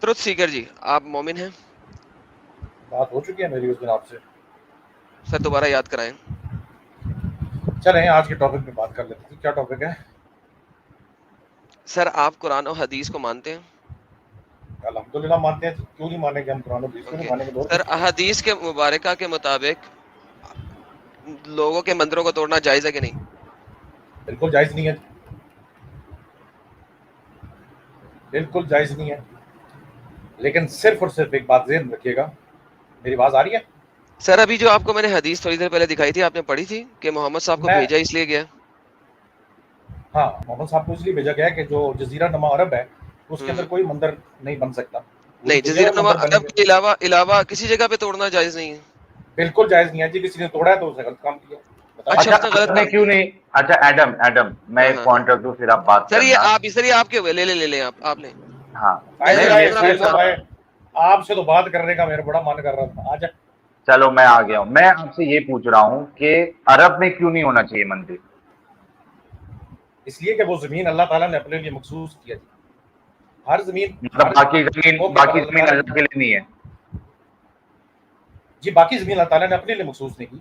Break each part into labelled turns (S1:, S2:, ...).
S1: Truth سیکر جی، آپ مومن ہیں؟
S2: بات ہو چکی ہے میری اس دن آپ سے.
S1: سر دوبارہ یاد کرائیں.
S2: چلیں آج کے ٹاپک پہ بات کر لیتے ہیں. کیا ٹاپک ہے؟
S1: سر آپ قرآن و حدیث کو مانتے ہیں؟
S2: الحمدللہ مانتے ہیں. کیوں نہیں مانیں گے ہم قرآن و حدیث کو؟ نہیں
S1: اوکے
S2: مانیں گے دور
S1: سر، احادیث کے مبارکہ کے مطابق لوگوں کے مندروں کو توڑنا جائز ہے کہ نہیں؟
S2: بالکل جائز نہیں ہے. بالکل جائز نہیں ہے. لیکن صرف اور صرف ایک بات ذہن رکھیے گا. میری آواز آ رہی ہے؟
S1: سر ابھی جو آپ کو میں نے حدیث تھوڑی دیر پہلے دکھائی تھی، آپ نے پڑھی تھی کہ محمد صاحب کو
S2: میں
S1: بھیجا اس لیے گیا؟
S2: ہاں، محمد صاحب کو اس لیے بھیجا گیا کہ جو جزیرہ نما عرب ہے اس کے اندر
S1: ہوں،
S2: کوئی مندر نہیں بن سکتا. پوری
S1: نہیں،
S2: دنیا
S1: جزیرہ
S2: میں
S1: نما
S2: مندر بنیں
S1: عرب
S2: گے.
S1: کے علاوہ کسی جگہ پہ توڑنا جائز نہیں ہے؟
S2: بالکل جائز نہیں ہے جی. کسی نے توڑا ہے تو اس نے غلط کام کیا. بتائیں.
S1: اچھا،
S3: اچھا
S1: اس نے غلط
S3: عرب میں
S1: کام
S3: کیوں
S1: کیا.
S3: نہیں؟ اچھا ایڈم میں
S1: ہاں
S3: ایک
S1: ہاں ہاں
S3: پوائنٹ رکھ دوں پھر آپ بات
S1: سر،
S3: کرنا.
S1: یہ آپ کے ہوئے، لے آپ لیں.
S3: ہاں
S1: میں
S2: ساحل
S3: میں
S1: صرف
S3: یہ
S1: اتنا
S2: صاحب
S1: بولنا.
S2: آئے. آپ سے تو بات کرنے کا میرا بڑا من کر رہا تھا. آج
S3: چلو میں آ گیا ہوں. میں آپ سے یہ پوچھ رہا ہوں کہ عرب میں کیوں نہیں ہونا چاہیے مندر؟
S2: اس لیے کہ وہ زمین اللہ تعالیٰ نے اپنے لیے مخصوص کیا جی. ہر زمین
S3: مطلب
S2: ہر موقع پر
S3: باقی
S2: اللہ
S3: زمین
S2: تعالیٰ
S3: اللہ کے لیے نہیں ہے؟
S2: جی باقی زمین اللہ تعالیٰ نے اپنے لیے مخصوص نہیں کی.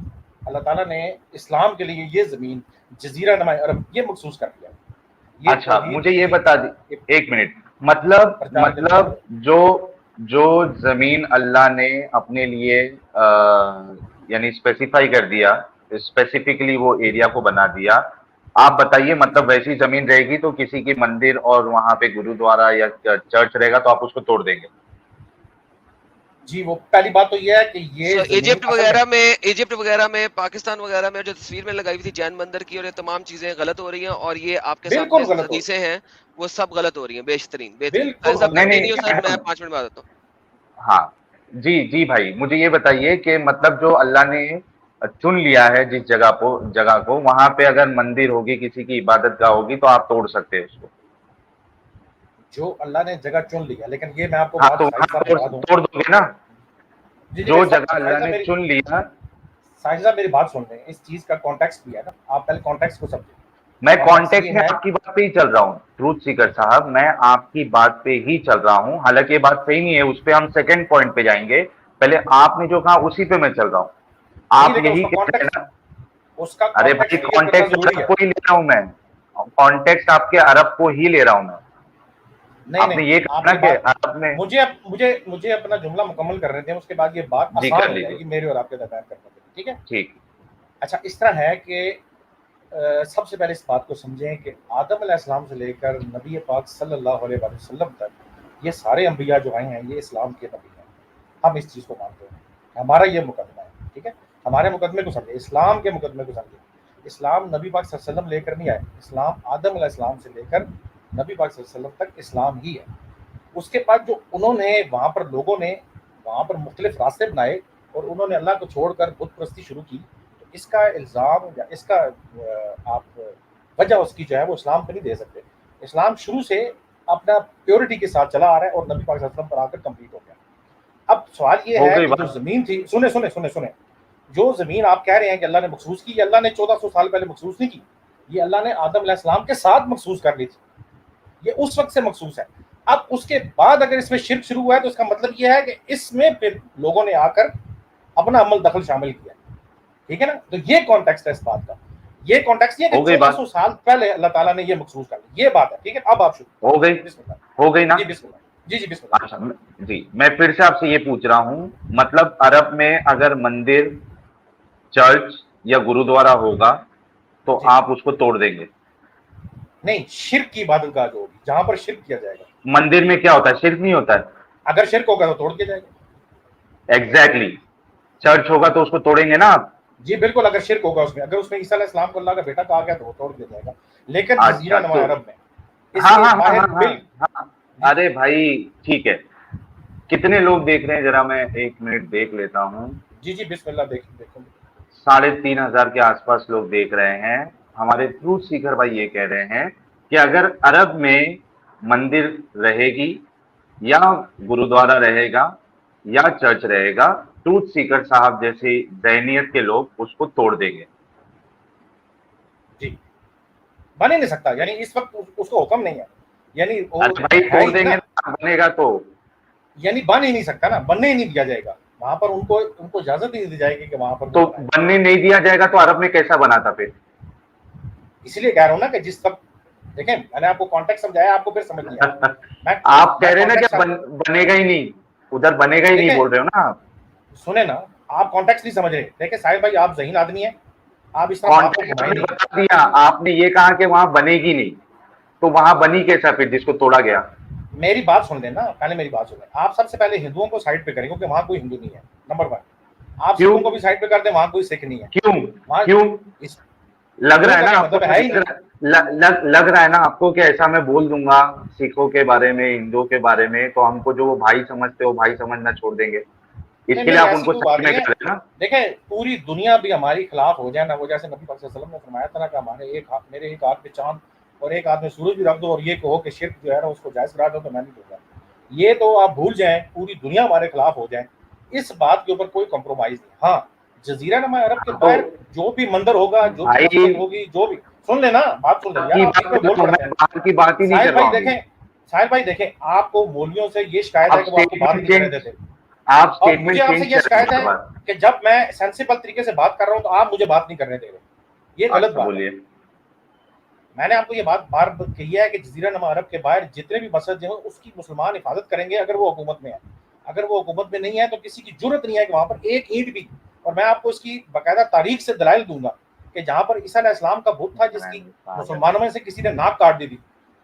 S2: اللہ تعالیٰ نے اسلام کے لیے یہ زمین جزیرہ نما عرب یہ مخصوص کر دیا. یہ
S3: اچھا
S2: توحید
S3: مجھے یہ
S2: کی
S3: بتا دی، ایک منٹ. مطلب
S2: پرچار کے لیے
S3: مطلب جو زمین اللہ نے اپنے لیے یعنی اسپیسیفائی کر دیا، اسپیسیفکلی وہ ایریا کو بنا دیا. آپ بتائیے مطلب ویسی زمین رہے گی تو کسی کی مندر اور وہاں پہ گرودوارا یا چرچ رہے گا تو آپ اس کو توڑ دیں گے؟
S2: جی وہ پہلی بات تو یہ ہے کہ یہ زمین
S1: ایجپٹ وغیرہ میں، پاکستان وغیرہ میں جو تصویر میں لگائی ہوئی تھی جین مندر کی، اور یہ تمام چیزیں غلط ہو رہی ہیں، اور یہ آپ کے سامنے
S2: بالکل غلط ہو
S1: حدیثیں ہیں وہ سب غلط ہو رہی ہیں. بہترین
S2: بالکل
S1: صاحب
S2: غلط ہو
S3: نہیں
S2: رہی
S1: کنٹینیو
S2: ہے.
S1: سر،
S3: نہیں
S1: میں 5 منٹ بعد آتا ہوں.
S3: ہاں جی بھائی مجھے یہ بتائیے کہ مطلب جو اللہ نے چن لیا ہے جس جگہ کو وہاں پہ اگر مندر ہوگی، کسی کی عبادت گاہ ہوگی تو آپ توڑ سکتے ہیں اس کو؟
S2: جو اللہ نے جگہ چن لیا. لیکن یہ میں آپ کو
S3: ہاں
S2: بات
S3: تو
S2: ساحل صاحب
S3: وہاں
S2: بتا دوں.
S3: توڑ دو گے نا؟
S2: جی
S3: جو جگہ
S2: ساحل
S3: اللہ
S2: صاحب
S3: نے
S2: میری
S3: چن لیا.
S2: ساحل صاحب میری بات سن رہے ہیں. اس چیز کا کانٹیکسٹ بھی ہے نا. آپ پہلے کانٹیکسٹ کو سمجھیں.
S3: میں
S2: کانٹیکسٹ
S3: کانٹیکٹ
S2: یہ
S3: میں
S2: ہے.
S3: آپ کی بات پہ ہی چل رہا ہوں ٹروتھ سیکر صاحب، میں آپ کی بات پہ ہی چل رہا ہوں. حالانکہ یہ بات صحیح نہیں ہے، اس پہ ہم سیکنڈ پوائنٹ پہ جائیں گے. پہلے آپ نے جو کہا اسی پہ میں چل رہا ہوں.
S2: نہیں
S3: آپ
S2: لیکن
S3: یہی کہہ رہے ہیں نا.
S2: اس کا
S3: ارے بھائی
S2: کانٹیکسٹ کلیئر کرنا
S3: کانٹیکٹ
S2: ضروری
S3: عرب
S2: ہے.
S3: کو ہی لے رہا ہوں میں. کانٹیکٹ آپ کے عرب کو ہی لے رہا ہوں میں. آپ
S2: نہیں
S3: نے یہ
S2: آپ
S3: کہا
S2: کی
S3: نا کہ
S2: بات
S3: عرب میں.
S2: مجھے اپنا جملہ مکمل کر رہے تھے. اس کے بعد یہ بات
S3: جی
S2: آسان
S3: کر
S2: ہو جائے
S3: لیجیے.
S2: گی میرے اور آپ کے درمیان کرنے کے لیے. ٹھیک ہے.
S3: ٹھیک.
S2: اچھا اس طرح ہے کہ سب سے پہلے اس بات کو سمجھیں کہ آدم علیہ السلام سے لے کر نبی پاک صلی اللہ علیہ وسلم تک یہ سارے انبیاء جو آئے ہیں یہ اسلام کے نبی ہیں. ہم اس چیز کو مانتے ہیں. ہمارا یہ مقدمہ ہے. ٹھیک ہے. ہمارے مقدمے کو سمجھیں. اسلام کے مقدمے کو سمجھیں. اسلام نبی پاک صلی اللہ علیہ وسلم لے کر نہیں آئے. اسلام آدم علیہ السلام سے لے کر نبی پاک صلی اللہ علیہ وسلم تک اسلام ہی ہے. اس کے بعد جو انہوں نے وہاں پر لوگوں نے وہاں پر مختلف راستے بنائے اور انہوں نے اللہ کو چھوڑ کر بت پرستی شروع کی. تو اس کا الزام یا اس کا آپ وجہ اس کی جو ہے وہ اسلام پہ نہیں دے سکتے. اسلام شروع سے اپنا پیورٹی کے ساتھ چلا آ رہا ہے اور نبی پاک صلی اللہ علیہ وسلم پر آ کر کمپلیٹ ہو گیا. اب سوال یہ
S3: ہو
S2: ہے
S3: گئی
S2: کہ جو
S3: بات.
S2: زمین تھی، سنیں جو زمین آپ کہہ رہے ہیں کہ اللہ نے مخصوص کی، یہ اللہ نے 1400 سال پہلے مخصوص نہیں کی. یہ اللہ نے آدم علیہ السلام کے ساتھ مخصوص کر لی تھی. یہ اس وقت سے مخصوص ہے. اب اس کے بعد اگر اس میں شرک شروع ہوا ہے تو اس کا مطلب یہ ہے کہ اس میں پھر لوگوں نے آ کر اپنا عمل دخل شامل کیا. ٹھیک ہے نا. تو یہ کانٹیکسٹ ہے اس بات کا. یہ کانٹیکسٹ یہ ہے کہ
S3: ہو گئی بات.
S2: 1400 سال پہلے اللہ تعالیٰ نے یہ مخصوص کر لی. یہ بات ہے. ٹھیک ہے. اب آپ شروع.
S3: ہو گئی.
S2: بسم اللہ.
S3: ہو گئی نا؟
S2: جی بسم اللہ. جی بسم اللہ.
S3: اچھا جی میں پھر سے آپ سے یہ پوچھ رہا ہوں، مطلب عرب میں اگر مندر، چرچ یا گرودوارا ہوگا تو
S2: جی
S3: آپ اس کو توڑ دیں گے؟
S2: نہیں، شرک کی عبادت گاہ جو ہوگی جہاں پر شرک کیا جائے گا.
S3: مندر میں کیا ہوتا ہے؟ شرک نہیں ہوتا ہے.
S2: اگر شرک ہوگا تو توڑ دیا جائے گا.
S3: ایگزیکٹلی. چرچ ہوگا تو اس کو توڑیں گے نا آپ؟
S2: جی بالکل. اگر شرک ہوگا اس میں، اگر اس میں عیسیٰ علیہ السلام کو اللہ کا بیٹا کہا گیا تو وہ توڑ دیا جائے گا. لیکن
S3: اچھا
S2: جزیرہ نما
S3: تو
S2: عرب میں اس
S3: ہاں
S2: کے
S3: ہاں ہاں
S2: باہر
S3: ہاں ہاں.
S2: جی
S3: ارے بھائی ٹھیک ہے. کتنے لوگ دیکھ رہے ہیں ذرا میں 1 منٹ دیکھ لیتا ہوں.
S2: جی بسم اللہ. دیکھو
S3: 3,500 کے آس پاس لوگ دیکھ رہے ہیں. ہمارے ٹروتھ سیکر بھائی یہ کہہ رہے ہیں کہ اگر عرب میں مندر رہے گی یا گرودوارا رہے گا یا چرچ رہے گا، ٹروتھ سیکر صاحب جیسی ذہنیت کے لوگ اس کو توڑ دیں گے.
S2: جی بن ہی نہیں سکتا. یعنی اس وقت اس کو حکم نہیں ہے. یعنی وہ
S3: ارے بھائی
S2: ہے
S3: توڑ
S2: ہی
S3: دیں
S2: نا.
S3: گے نا، بنے گا تو.
S2: یعنی بن ہی نہیں سکتا نا, بننے ہی نہیں دیا جائے گا وہاں پر, ان کو اجازت ہی نہیں دی جائے گی کہ وہاں پر
S3: تو بننے نہیں دیا جائے گا تو عرب میں کیسا بنا تھا پھر؟
S2: اس لیے کہہ رہا ہوں نا کہ جس وقت دیکھیں میں نے آپ کو کانٹیکٹ سمجھایا, آپ کو پھر سمجھ نہیں آیا.
S3: آپ کہہ رہے ہیں نا کہ بنے گا ہی نہیں, ادھر بنے گا ہی نہیں بول رہے ہو نا آپ.
S2: سنیں نا, آپ کانٹیکٹ نہیں سمجھ رہے. دیکھیں ساحل بھائی, آپ ذہین آدمی ہیں, آپ اس طرح بات کو گھمائیں نہیں.
S3: بتا دیا آپ نے, یہ کہا کہ وہاں بنے گی نہیں, تو وہاں بنی کیسا پھر جس کو توڑا گیا؟
S2: میری بات سن لیں نا, پہلے میری بات سن لیں. آپ سب سے پہلے ہندوؤں کو سائڈ پہ کریں, کیونکہ وہاں کوئی ہندو نہیں ہے, نمبر 1. آپ سکھوں کو بھی سائڈ پہ کر دیں, وہاں کوئی سکھ نہیں ہے.
S3: کیوں لگ رہا ہے نا آپ کو, لگ رہا ہے نا آپ کو کہ ایسا میں بول دوں گا سکھوں کے بارے میں, ہندوؤں کے بارے میں, تو ہم کو جو وہ بھائی سمجھتے وہ بھائی سمجھنا چھوڑ دیں گے. اس کے لیے آپ ان کو سائڈ میں کر دیں نا.
S2: دیکھیں پوری دنیا بھی ہماری خلاف ہو جائے نا, وہ جیسے نبی صلی اللہ علیہ وسلم نے فرمایا تھا نا کہ ہمارے میرے ایک ہاتھ پہ چاند اور ایک ہاتھ میں سورج بھی رکھ دو اور یہ کہو کہ شرک جو ہے نا اس کو جائز کرا دو, تو میں نہیں دوں گا. یہ تو آپ بھول جائیں, پوری دنیا ہمارے خلاف ہو جائیں, اس بات کے اوپر کوئی کمپرومائز نہیں. ہاں جزیرہ نما عرب کے باہر جو بھی مندر ہوگا, جو بھی مسجد ہوگی, جو بھی, سن لینا بات, سن لیں یار, آپ بول پڑتے ہیں. ساحل بھائی دیکھیں, ساحل بھائی دیکھیں, آپ کو مولویوں سے یہ شکایت ہے کہ وہ آپ کو بات نہیں کرنے دیتے, اور مجھے آپ سے یہ شکایت ہے کہ جب میں سینسیبل طریقے سے بات کر رہا ہوں تو آپ مجھے بات نہیں کرنے دے رہے. یہ غلط بات ہے. میں نے آپ کو یہ بات بار کہی ہے کہ جزیرہ نما عرب کے باہر جتنے بھی مسجد ہیں اس کی مسلمان حفاظت کریں گے, اگر وہ حکومت میں ہے. اگر وہ حکومت میں نہیں ہے تو کسی کی جرت نہیں ہے کہ وہاں پر ایک اینٹ بھی, اور میں آپ کو اس کی باقاعدہ تاریخ سے دلائل دوں گا کہ جہاں پر عیسیٰ علیہ السلام کا بت تھا جس کی مسلمانوں میں سے کسی نے ناک کاٹ دی تھی,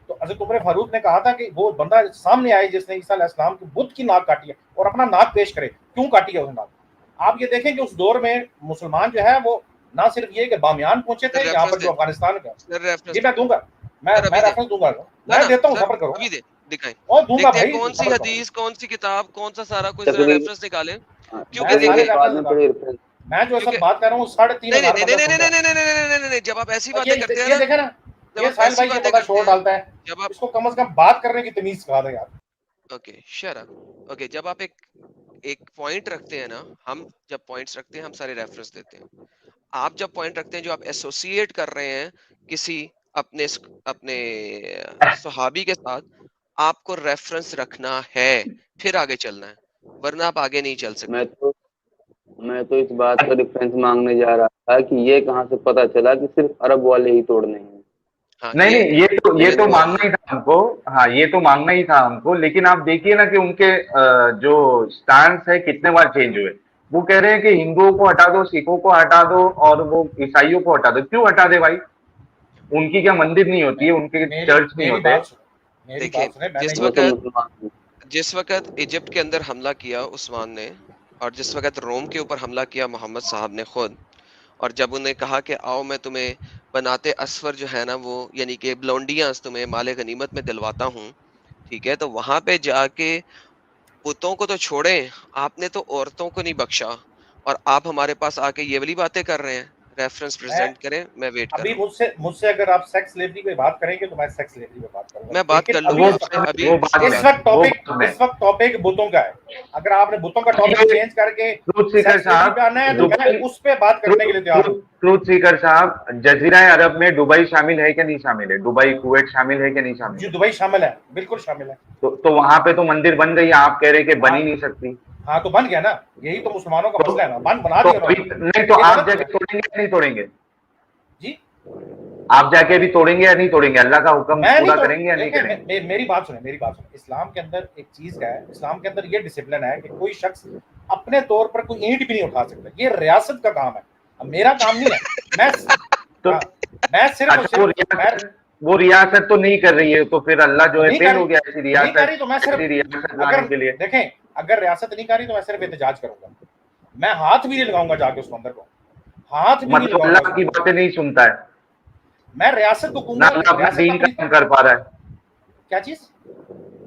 S2: تو حضرت عمر فاروق نے کہا تھا کہ وہ بندہ سامنے آئے جس نے عیسیٰ علیہ السلام کے بت کی ناک کاٹی ہے اور اپنا ناک پیش کرے, کیوں کاٹی ہے اس ناک. آپ یہ دیکھیں کہ اس دور میں مسلمان جو ہے وہ نہ صرف یہ کہ بامیان پہنچے تھے یہاں پر جو افغانستان کا, جی میں دوں گا, میں ریفرنس دوں گا, میں دیتا ہوں, صبر کرو,
S1: دکھائیں
S2: اور دوں گا بھائی.
S1: کون سی حدیث, کون سی کتاب, کون سا سارا کچھ ریفرنس نکالیں, کیونکہ
S2: میں جو سب بات کر رہا ہوں 3,500
S1: نہیں, جب آپ ایسی باتیں کرتے ہیں
S2: یہ دیکھیں نا, یہ ساحل بھائی یہ بڑا شور ڈالتا ہے, جب آپ اس کو کم از کم بات کرنے کی تمیز سکھا دیں یار.
S1: Okay shut up. اوکے, جب آپ ایک پوائنٹ رکھتے ہیں نا, ہم جب پوائنٹس رکھتے ہیں ہم سارے ریفرنس دیتے ہیں. آپ جب پوائنٹ رکھتے ہیں جو آپ ایسوسیٹ کر رہے ہیں کسی اپنے صحابی کے ساتھ, آپ کو ریفرنس رکھنا ہے, پھر آگے چلنا ہے, ورنہ آپ آگے نہیں چل سکتے.
S4: میں تو اس بات کا ریفرنس مانگنے جا رہا تھا کہ یہ کہاں سے پتا چلا کہ صرف عرب والے ہی توڑنے ہیں.
S3: نہیں, یہ تو مانگنا ہی تھا ہم کو. ہاں یہ تو مانگنا ہی تھا ہم کو, لیکن آپ دیکھیے نا کہ ان کے جو سٹانس ہے کتنے بار چینج ہوئے. وہ کہہ رہے ہیں کہ ہندوؤں کو ہٹا دو, سکھوں کو ہٹا دو, اور وہ عیسائیوں کو ہٹا دو. کیوں ہٹا دے بھائی؟ ان کی کیا مندر نہیں ہوتی ہے, ان کے چرچ نہیں ہوتے؟
S1: جس وقت ایجپٹ کے اندر حملہ کیا عثمان نے, اور جس وقت روم کے اوپر حملہ کیا محمد صاحب نے خود, اور جب انہیں کہا کہ آؤ میں تمہیں بناتے اسفر جو ہے نا وہ, یعنی کہ بلونڈیاں تمہیں مال غنیمت میں دلواتا ہوں, ٹھیک ہے, تو وہاں پہ جا کے بتوں کو تو چھوڑیں, آپ نے تو عورتوں کو نہیں بخشا, اور آپ ہمارے پاس آ کے یہ والی باتیں کر رہے ہیں. ریفرنس پریزنٹ کریں, میں ویٹ کر رہا ہوں.
S2: ابھی مجھ سے اگر آپ سیکس سلیوری پہ بات کریں گے تو میں سیکس سلیوری پہ بات کروں گا,
S1: میں بات کر لوں گا ابھی.
S2: اس وقت ٹاپک بتوں کا ہے. اگر آپ نے بتوں کا ٹاپک چینج کر کے سیکس سلیوری پہ آنا ہے تو میں اس پہ بات کرنے کے لیے تیار ہوں.
S3: ٹروتھ سیکر صاحب, جزیرہ عرب میں دبئی شامل ہے کہ نہیں شامل ہے؟ دبئی, کویت شامل ہے کہ نہیں شامل ہے؟
S2: جی دبئی شامل ہے, بالکل شامل ہے.
S3: تو وہاں پہ تو مندر بن گئی, آپ کہہ رہے کہ بن ہی نہیں سکتی.
S2: ہاں تو بن گیا نا, یہی تو مسلمانوں کا مسئلہ ہے نا, بنا دیا.
S3: نہیں تو آپ جا کے توڑیں گے یا نہیں توڑیں گے؟
S2: جی
S3: آپ جا کے بھی توڑیں گے یا نہیں توڑیں گے؟ اللہ کا حکم پورا کریں گے یا نہیں کریں گے؟
S2: میری بات سنیں, اسلام کے اندر ایک چیز کا ہے, اسلام کے اندر یہ ڈسپلن ہے کہ کوئی شخص اپنے طور پر کوئی اینٹ بھی نہیں اٹھا سکتا. یہ ریاست کا کام ہے, اب میرا کام نہیں ہے. میں صرف
S3: وہ ریاست تو نہیں کر رہی ہے, تو پھر اللہ جو ہے فیل ہو گیا ایسی ریاست
S2: تو میں صرف
S3: لانے کے لیے.
S2: دیکھیں اگر ریاست نہیں کر رہی تو میں صرف احتجاج کروں گا, میں ہاتھ بھی نہیں لگاؤں گا جا کے اس مندر کو, ہاتھ بھی نہیں لگاؤں گا.
S3: اللہ کی باتیں نہیں سنتا ہے,
S2: میں ریاست کو کہوں
S3: گا اپنا دین قائم کر پا رہا ہے.
S2: کیا چیز؟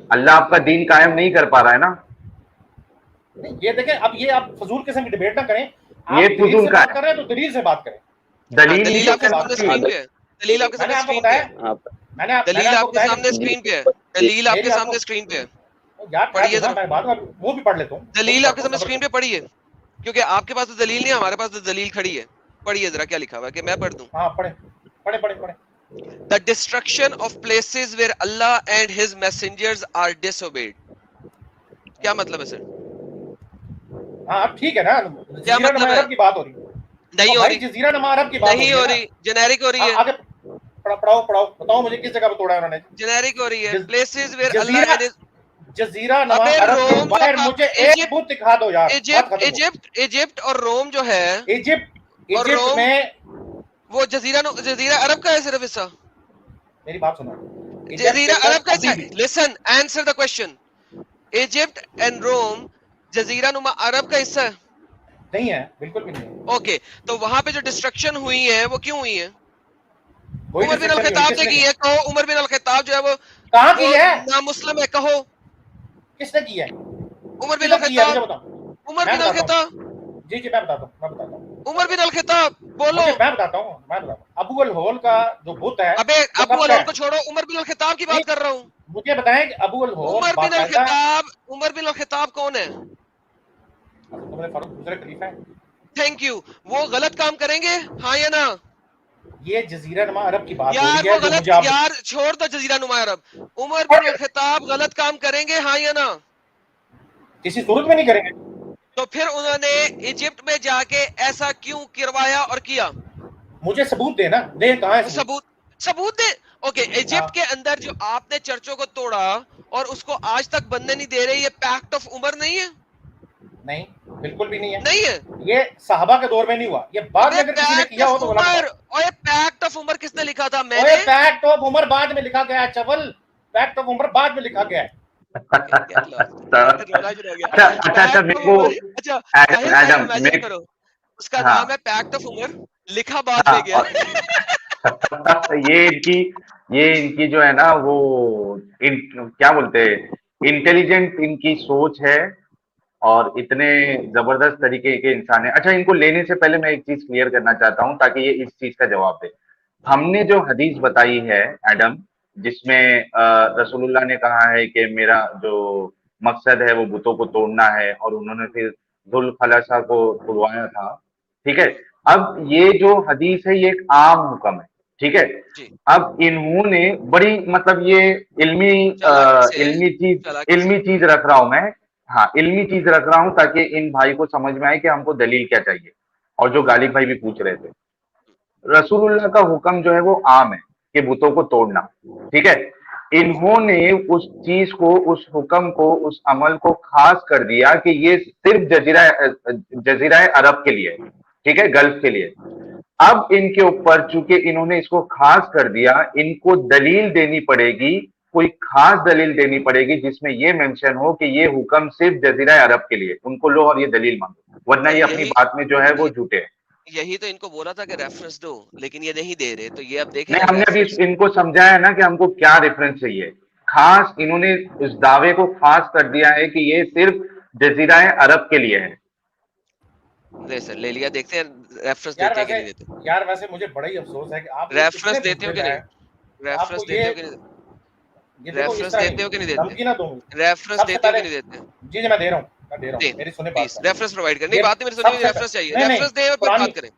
S3: اللہ آپ کا دین قائم نہیں کر پا رہا ہے نا.
S2: نہیں یہ دیکھیں, اب یہ آپ فضول قسم کی ڈیبیٹ نہ کریں.
S3: یہ فضول کا
S2: کر رہے ہیں تو دلیل سے بات کریں.
S1: دلیل آپ کے سامنے اسکرین پہ ہے, دلیل آپ کے سامنے اسکرین پہ ہے, دلیل آپ کے سامنے اسکرین پہ ہے, دلیل آپ کے سامنے اسکرین پہ ہے. پڑھیے ذرا,
S2: میں وہ بھی پڑھ لیتا ہوں.
S1: دلیل آپ کے سامنے اسکرین پہ پڑھیے, کیونکہ آپ کے پاس تو دلیل نہیں ہے, ہمارے پاس تو دلیل کھڑی ہے. پڑھیے ذرا کیا لکھا ہوا ہے, کہ میں پڑھ دوں.
S2: ہاں پڑھیں.
S1: The destruction of places where Allah and his messengers are disobeyed. کیا مطلب ہے سر؟
S2: ہاں اب ٹھیک ہے نا,
S1: کیا
S2: جزیرہ
S1: مطلب
S2: نما
S1: ہے؟
S2: عرب کی بات ہو رہی ہے,
S1: نہیں ہو
S2: بھائی
S1: رہی,
S2: جزیرہ نما عرب کی بات
S1: نہیں ہو رہی, جنیرک ہو رہی ہے,
S2: آگے پڑھاؤ بتاؤ مجھے کس جگہ پہ توڑا ہے انہوں نے.
S1: جنیرک ہو رہی ہے. پلیسز ویئر اللہ
S2: جزیرہ
S1: اینڈ
S2: جزیرہ نما
S1: ابے
S2: عرب کے
S1: روم جو
S2: باہر مجھے ایک بت دکھا دو یار, بات ختم ہو.
S1: ایجپٹ اور روم جو ہے, اور
S2: ایجپٹ
S1: روم
S2: میں
S1: وہ جزیرہ عرب کا ہے صرف حصہ,
S2: میری بات سنو, ایجپٹ کے
S1: جزیرہ
S2: اندر
S1: عرب کا
S2: ابھی
S1: حصہ.
S2: بھی
S1: listen, answer the question. Egypt and Rome جزیرہ نما عرب کا حصہ ہے.
S2: نہیں ہے, بالکل بھی نہیں ہے.
S1: اوکے, تو وہاں پہ جو ڈسٹرکشن ہوئی ہے وہ کیوں ہوئی ہے؟
S2: کوئی
S1: عمر بن
S2: ڈسٹرکشن نہیں ہوئی,
S1: الخطاب
S2: کس
S1: نے
S2: نے
S1: کی ہے, کہو عمر بن الخطاب جو ہے
S2: کہاں
S1: وہ
S2: کی ہے,
S1: نامسلم ہے, کہو
S2: کس نے کی ہے,
S1: عمر بن
S2: کدھر کی ہے مجھے
S1: الخطاب,
S2: بتاؤ,
S1: عمر
S2: میں
S1: بن
S2: بتاتا
S1: الخطاب,
S2: ہوں. جی میں بتاتا ہوں
S1: عمر بن الخطاب, بولو.
S2: میں بتاتا ہوں. ابو الہول کا جو بت ہے
S1: ابے
S2: وہ
S1: ابو
S2: کب کا
S1: الہول
S2: ہے,
S1: کو چھوڑو, عمر بن الخطاب کی
S2: نہیں
S1: بات کر رہا ہوں.
S2: مجھے بتائیں کہ ابو الہول
S1: عمر بن
S2: باقاعدہ,
S1: الخطاب, عمر بن الخطاب کون ہے؟
S2: تمہارے فاروق دوسرے خلیفہ ہیں.
S1: Thank you. وہ غلط کام کریں گے ہاں یا نہ؟
S2: یہ جزیرہ نما عرب کی بات ہو
S1: یار
S2: رہی
S1: وہ
S2: ہے جو مجھے
S1: غلط,
S2: آپ,
S1: یار چھوڑ دو جزیرہ نما عرب. عمر بن الخطاب غلط کام کریں گے ہاں یا نہ؟
S2: کسی صورت میں نہیں کریں گے.
S1: تو پھر انہوں نے ایجپٹ میں جا کے ایسا کیوں کروایا اور کیا؟
S2: مجھے ثبوت دے نا, دے کہاں ہے ثبوت.
S1: ثبوت دے. اوکے,
S2: ہاں,
S1: ایجپٹ کے اندر جو آپ نے چرچوں کو توڑا اور اس کو آج تک بننے نہیں دے رہے, یہ پیکٹ آف عمر نہیں ہے؟
S2: نہیں بالکل بھی نہیں ہے,
S1: نہیں ہے.
S2: یہ صحابہ کے دور میں نہیں ہوا, یہ بعد میں
S1: ابے
S2: اگر کسی نے
S1: پیکٹ
S2: کیا
S1: آف
S2: ہو تو غلط
S1: عمر,
S2: بات.
S1: اوے پیکٹ آف عمر کس نے لکھا تھا؟ میں
S2: اوے
S1: نے.
S2: پیکٹ آف عمر بعد میں لکھا گیا ہے چول, پیکٹ آف عمر بعد میں لکھا گیا ہے.
S1: رونا شروع ہو گیا.
S3: اچھا
S1: پیکٹ
S3: میرے
S1: آف
S3: کو
S1: عمر, اچھا طاہر بھائی
S3: ایڈم
S1: امیجن کرو, اس کا
S3: ہاں
S1: نام ہے پیکٹ آف عمر, لکھا بعد
S3: ہاں,
S1: میں گیا.
S3: یہ ان کی جو ہے نا وہ کیا بولتے ہیں, انٹیلیجنٹ ان کی سوچ ہے اور اتنے زبردست طریقے کے انسان ہیں. اچھا ان کو لینے سے پہلے میں ایک چیز کلیئر کرنا چاہتا ہوں تاکہ یہ اس چیز کا جواب دے. ہم نے جو حدیث بتائی ہے ایڈم, جس میں رسول اللہ نے کہا ہے کہ میرا جو مقصد ہے وہ بتوں کو توڑنا ہے, اور انہوں نے پھر ذوالخلصہ کو تڑوایا تھا, ٹھیک ہے. اب یہ جو حدیث ہے یہ ایک عام حکم ہے, ٹھیک ہے.
S1: جی,
S3: اب انہوں نے بڑی مطلب یہ
S1: چالاکی سے
S3: علمی چیز رکھ رہا ہوں میں, ہاں علمی چیز رکھ رہا ہوں تاکہ ان بھائی کو سمجھ میں آئے کہ ہم کو دلیل کیا چاہیے, اور جو غالب بھائی بھی پوچھ رہے تھے. رسول اللہ کا حکم جو ہے وہ عام ہے کہ بتوں کو توڑنا, ٹھیک ہے. انہوں نے اس چیز کو, اس حکم کو, اس عمل کو خاص کر دیا کہ یہ صرف جزیرہ عرب کے لیے, ٹھیک ہے, گلف کے لیے. اب ان کے اوپر چونکہ انہوں نے اس کو خاص کر دیا, ان کو دلیل دینی پڑے گی, کوئی خاص دلیل دینی پڑے گی جس میں یہ مینشن ہو کہ یہ حکم صرف جزیرہ عرب کے لیے. ان کو لو اور یہ دلیل مانگو, ورنہ یہ اپنی بات میں جو ہے وہ جھوٹے ہیں.
S1: یہی تو ان کو بولا تھا کہ ریفرنس دو, لیکن یہ نہیں دے رہے, تو یہ اب دیکھیں
S3: نہیں,
S1: اب
S3: ہم نے ابھی
S1: ریفرنس.
S3: ان کو سمجھایا نا کہ ہم کو کیا ریفرنس چاہیے. خاص انہوں نے اس دعوے کو خاص کر دیا ہے کہ یہ صرف جزیرہ عرب کے لیے ہے.
S1: لے لیا, دیکھتے ہیں ریفرنس
S2: یار
S1: دیتے ہیں کہ نہیں دیتے.
S2: یار ویسے مجھے بڑا ہی افسوس ہے کہ آپ
S1: ریفرنس دیتے ہو کہ نہیں, ریفرنس دیتے ہو کہ نہیں, ریفرنس دیتے ہو کہ نہیں دیتے,
S2: دھمکی نہ دو.
S1: ریفرنس دیتے ہو کہ نہیں دیتے.
S2: جی جی میں دے رہا ہوں, میری سنیں بات.
S1: ریفرنس پرووائڈ کریں, نہیں بات نہیں, میری سنیں, ریفرنس چاہیے, ریفرنس دے اور پھر بات کریں,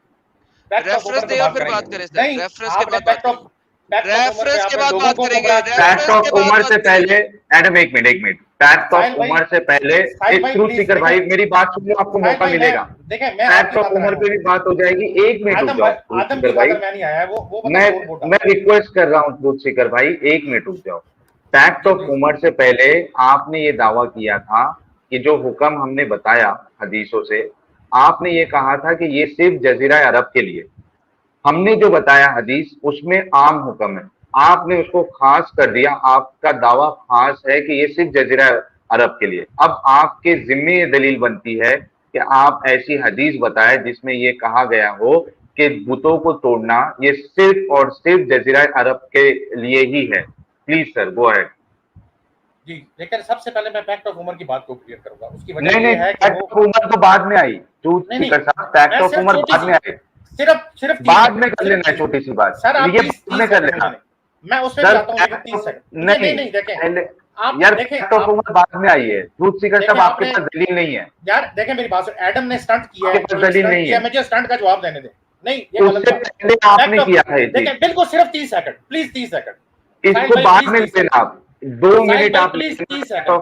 S1: ریفرنس دے اور پھر بات کریں سر, ریفرنس کے بعد بات کریں, ریفرنس کے بعد بات کریں گے,
S3: فیکٹ آف عمر سے پہلے ایڈم ایک منٹ, فیکٹ آف عمر سے پہلے ایک ٹروتھ سیکر بھائی میری بات سنو, آپ کو موقع ملے گا. فیکٹ آف عمر پہ بھی بات ہو جائے گی, ایک منٹ رک جاؤ ٹروتھ سیکر بھائی, میں ریکویسٹ کر رہا ہوں ٹروتھ سیکر بھائی, ایک منٹ رک جاؤ. فیکٹ آف عمر سے پہلے آپ نے یہ دعویٰ کیا تھا کہ جو حکم ہم نے بتایا حدیثوں سے, آپ نے یہ کہا تھا کہ یہ صرف جزیرہ عرب کے لیے. ہم نے جو بتایا حدیث اس میں عام حکم ہے, آپ نے اس کو خاص کر دیا, آپ کا دعویٰ خاص ہے کہ یہ صرف جزیرہ عرب کے لیے. اب آپ کے ذمے یہ دلیل بنتی ہے کہ آپ ایسی حدیث بتائیں جس میں یہ کہا گیا ہو کہ بتوں کو توڑنا یہ صرف اور صرف جزیرہ عرب کے لیے ہی ہے. Please sir go ahead.
S2: جی لیکن سب سے پہلے میں فیکٹ آف عمر کی بات کو کلیئر کروں گا. اس کی وجہ
S3: نہیں
S2: یہ ہے کہ
S3: فیکٹ آف عمر تو بعد میں آئی, فیکٹ آف عمر بعد میں آئے,
S2: صرف
S3: بعد میں کر لینا ہے چھوٹی سی بات,
S2: سر آپ
S3: یہ بعد میں کر لینا.
S2: میں اس میں چاہتا ہوں 30 سیکنڈ. نہیں دیکھیں
S3: یار, فیکٹ آف عمر بعد میں آئی ہے, ٹروتھ سیکر صاحب آپ کے پاس دلیل نہیں ہے.
S2: یار دیکھیں میری بات, ایڈم نے اسٹنٹ کیا
S3: آپ کے پاس دلیل نہیں ہے,
S2: مجھے اسٹنٹ کا جواب دینے دیں. نہیں یہ
S3: اس سے پہلے آپ نے کیا ہے,
S2: دیکھیں بالکل صرف 30 سیکنڈ پلیز, 30 سیکنڈ
S3: اس کو بعد میں لینا, 2 منٹ آپ.
S2: Please 30 second.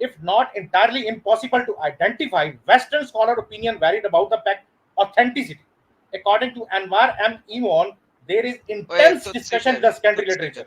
S2: if not entirely impossible to identify. Western scholar opinion varied about the pact authenticity. According to Anwar M. Imon, there is intense discussion in the secondary literature.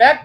S2: Pact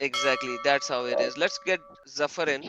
S1: Exactly, that's how it is. Let's get Zafar in.